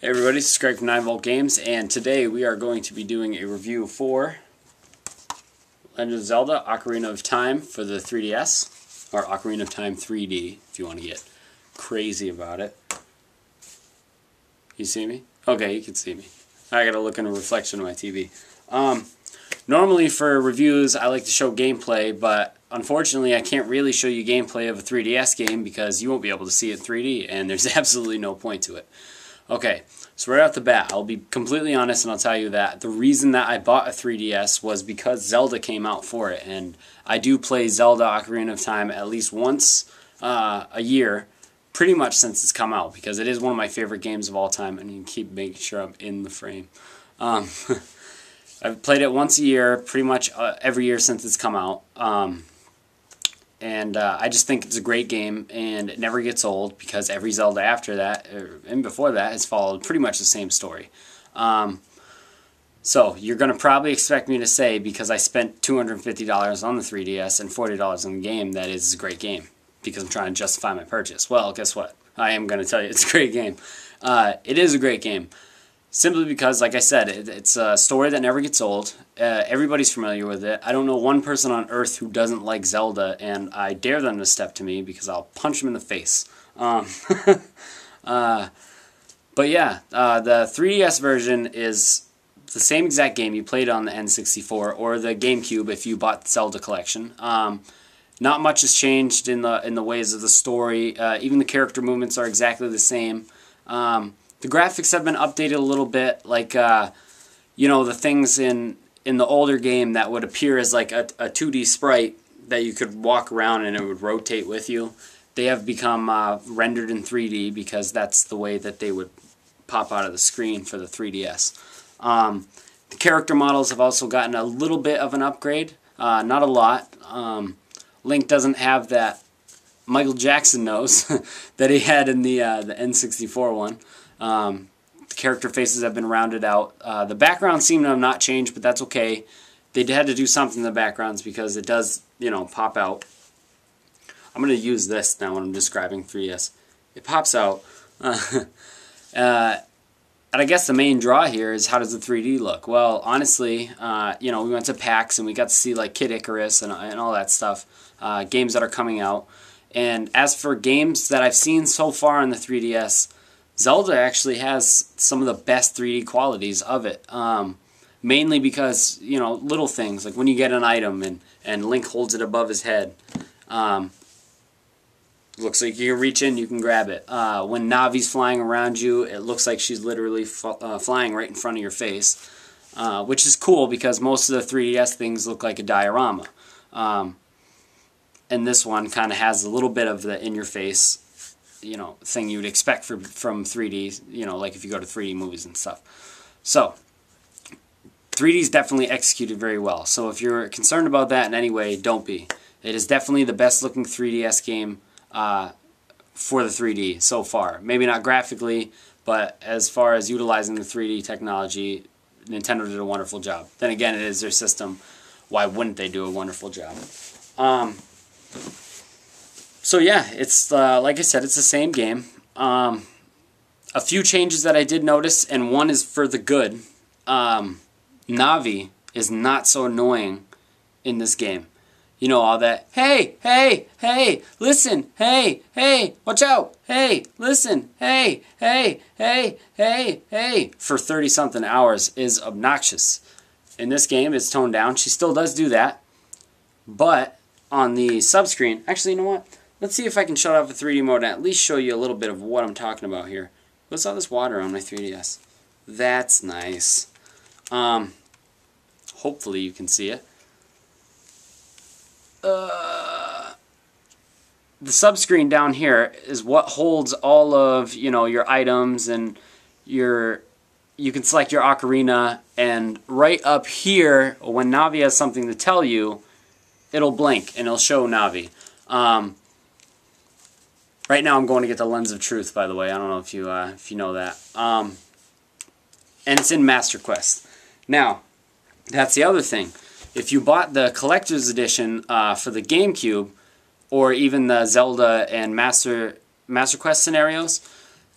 Hey everybody, this is Greg from 9V Games, and today we are going to be doing a review for Legend of Zelda Ocarina of Time for the 3DS, or Ocarina of Time 3D, if you want to get crazy about it. You see me? Okay, you can see me. I gotta look in a reflection of my TV. Normally for reviews I like to show gameplay, but unfortunately I can't really show you gameplay of a 3DS game because you won't be able to see it in 3D, and there's absolutely no point to it. Okay, so right off the bat, I'll be completely honest and I'll tell you that the reason that I bought a 3DS was because Zelda came out for it, and I do play Zelda Ocarina of Time at least once a year, pretty much since it's come out, because it is one of my favorite games of all time, and you can keep making sure I'm in the frame. I've played it once a year, pretty much every year since it's come out. And I just think it's a great game, and it never gets old because every Zelda after that, and before that, has followed pretty much the same story. So you're going to probably expect me to say, because I spent $250 on the 3DS and $40 on the game, that it's a great game, because I'm trying to justify my purchase. Well, guess what? I am going to tell you it's a great game. It is a great game. Simply because, like I said, it's a story that never gets old. Everybody's familiar with it. I don't know one person on earth who doesn't like Zelda, and I dare them to step to me because I'll punch them in the face. But yeah, the 3DS version is the same exact game you played on the N64 or the GameCube if you bought the Zelda collection. Not much has changed in the ways of the story. Even the character movements are exactly the same. The graphics have been updated a little bit, like, you know, the things in the older game that would appear as like a 2D sprite that you could walk around and it would rotate with you. They have become rendered in 3D because that's the way that they would pop out of the screen for the 3DS. The character models have also gotten a little bit of an upgrade, not a lot. Link doesn't have that Michael Jackson nose that he had in the N64 one. The character faces have been rounded out. The backgrounds seem to have not changed, but that's okay. They had to do something in the backgrounds because it does, you know, pop out. I'm going to use this now when I'm describing 3DS. It pops out. And I guess the main draw here is, how does the 3D look? Well, honestly, you know, we went to PAX and we got to see like Kid Icarus and all that stuff, games that are coming out. And as for games that I've seen so far on the 3DS, Zelda actually has some of the best 3D qualities of it. Mainly because, you know, little things, like when you get an item and Link holds it above his head. Looks like you can reach in, you can grab it. When Navi's flying around you, it looks like she's literally flying right in front of your face. Which is cool because most of the 3DS things look like a diorama. And this one kind of has a little bit of the in-your-face, you know, thing you would expect from 3D, you know, like if you go to 3D movies and stuff. So, 3D is definitely executed very well. So if you're concerned about that in any way, don't be. It is definitely the best looking 3DS game for the 3D so far. Maybe not graphically, but as far as utilizing the 3D technology, Nintendo did a wonderful job. Then again, it is their system. Why wouldn't they do a wonderful job? So yeah, it's like I said, it's the same game. A few changes that I did notice, and one is for the good. Navi is not so annoying in this game. You know, all that, hey, hey, hey, listen, hey, hey, watch out, hey, listen, hey, hey, hey, hey, hey, for 30-something hours is obnoxious. In this game, it's toned down. She still does do that, but on the subscreen, actually, you know what? Let's see if I can shut off the 3D mode and at least show you a little bit of what I'm talking about here. What's all this water on my 3DS? That's nice. Hopefully you can see it. The subscreen down here is what holds all of, you know, your items, and you can select your ocarina, and right up here, when Navi has something to tell you, it'll blink and it'll show Navi. Right now I'm going to get the Lens of Truth, by the way. I don't know if you know that. And it's in Master Quest. Now, that's the other thing. If you bought the Collector's Edition for the GameCube, or even the Zelda and Master Quest scenarios,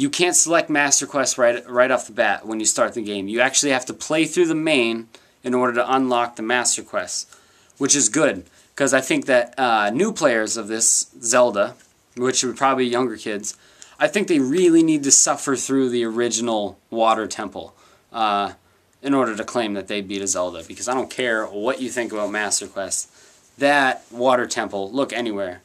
you can't select Master Quest right off the bat when you start the game. You actually have to play through the main in order to unlock the Master Quest, which is good, because I think that new players of this Zelda, which are probably younger kids, I think they really need to suffer through the original Water Temple in order to claim that they beat a Zelda, because I don't care what you think about Master Quest. That Water Temple, look anywhere,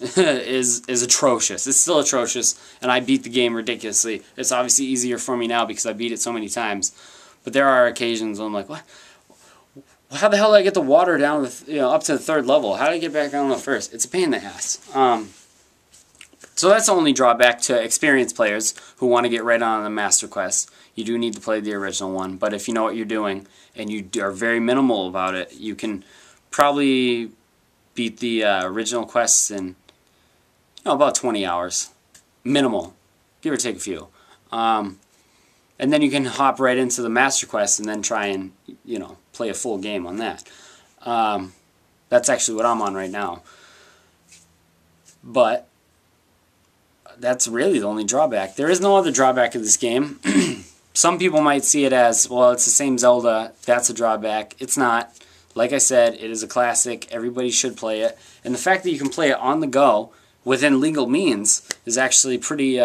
is atrocious. It's still atrocious, and I beat the game ridiculously. It's obviously easier for me now because I beat it so many times, but there are occasions when I'm like, what? How the hell did I get the water down up to the 3rd level? How did I get back down to the 1st? It's a pain in the ass. So that's the only drawback to experienced players who want to get right on the Master Quest. You do need to play the original one, but if you know what you're doing and you are very minimal about it, you can probably beat the original quests in about 20 hours. Minimal. Give or take a few. And then you can hop right into the Master Quest and then try and, play a full game on that. That's actually what I'm on right now. But that's really the only drawback. There is no other drawback of this game. Some people might see it as, well, it's the same Zelda, that's a drawback. It's not. Like I said, it is a classic. Everybody should play it. And the fact that you can play it on the go within legal means is actually pretty,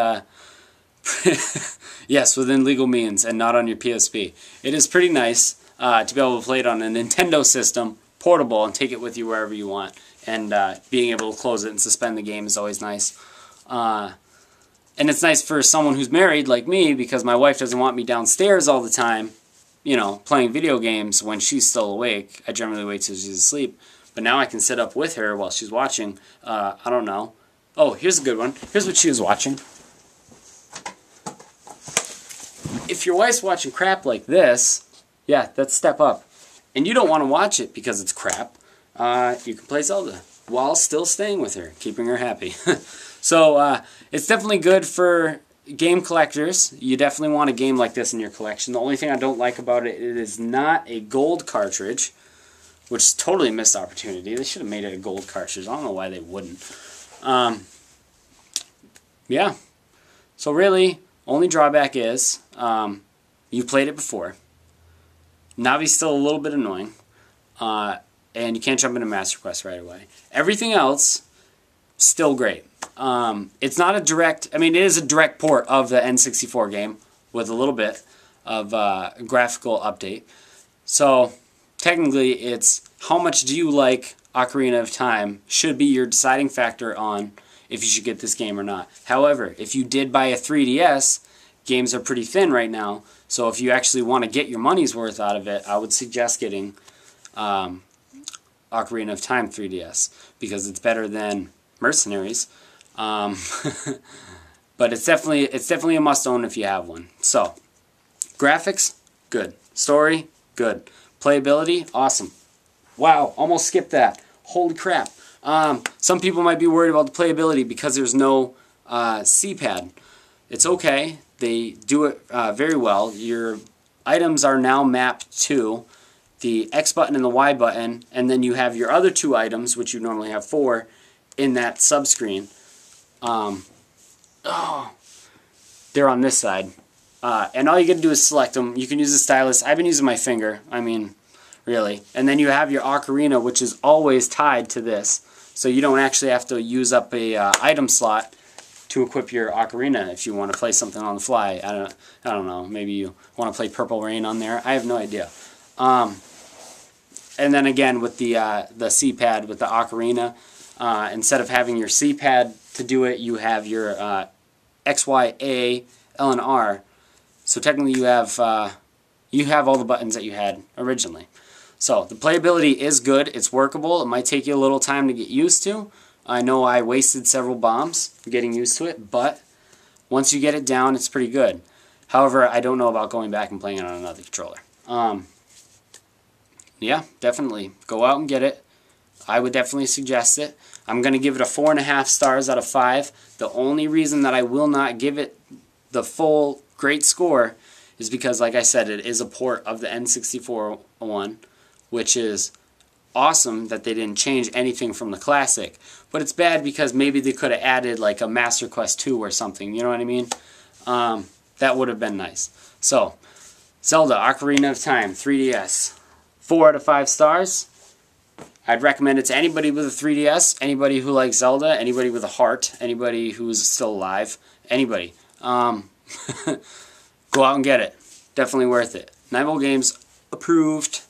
yes, within legal means and not on your PSP. It is pretty nice to be able to play it on a Nintendo system, portable, and take it with you wherever you want. And being able to close it and suspend the game is always nice. And it's nice for someone who's married like me, because my wife doesn't want me downstairs all the time, playing video games when she's still awake. I generally wait till she's asleep. But now I can sit up with her while she's watching, I don't know. Oh, here's a good one. Here's what she was watching. If your wife's watching crap like this, yeah, that's step up. And you don't want to watch it because it's crap, you can play Zelda while still staying with her, keeping her happy. So it's definitely good for game collectors. You definitely want a game like this in your collection. The only thing I don't like about it, it is not a gold cartridge, which is totally a missed opportunity. They should have made it a gold cartridge. I don't know why they wouldn't. Yeah. So really, only drawback is you played it before. Navi's still a little bit annoying. And you can't jump into Master Quest right away. Everything else, still great. It's not a direct, it is a direct port of the N64 game with a little bit of graphical update. So technically it's how much do you like Ocarina of Time should be your deciding factor on if you should get this game or not. However, if you did buy a 3DS, games are pretty thin right now, so if you actually want to get your money's worth out of it, I would suggest getting Ocarina of Time 3DS, because it's better than Mercenaries. But it's definitely a must-own if you have one. So, graphics, good. Story, good. Playability, awesome. Wow, almost skipped that. Holy crap. Some people might be worried about the playability because there's no C-pad. It's okay. They do it very well. Your items are now mapped to the X button and the Y button, and then you have your other two items, which you normally have 4, in that subscreen. They're on this side. And all you gotta do is select them. You can use a stylus. I've been using my finger. Really. And then you have your ocarina, which is always tied to this. So you don't actually have to use up a item slot to equip your ocarina if you want to play something on the fly. I don't know. Maybe you want to play Purple Rain on there. I have no idea. And then again with the C-pad with the ocarina, instead of having your C-pad to do it, you have your X, Y, A, L, and R. So technically you have all the buttons that you had originally. So the playability is good. It's workable. It might take you a little time to get used to. I know I wasted several bombs getting used to it, but once you get it down, it's pretty good. However, I don't know about going back and playing it on another controller. Yeah, definitely. Go out and get it. I would definitely suggest it. I'm going to give it a 4.5 stars out of 5. The only reason that I will not give it the full great score is because, like I said, it is a port of the N64 one, which is awesome that they didn't change anything from the classic. But it's bad because maybe they could have added like a Master Quest 2 or something, you know what I mean? That would have been nice. So, Zelda Ocarina of Time 3DS. 4 out of 5 stars. I'd recommend it to anybody with a 3DS, anybody who likes Zelda, anybody with a heart, anybody who's still alive, anybody. Go out and get it. Definitely worth it. Nine Games approved.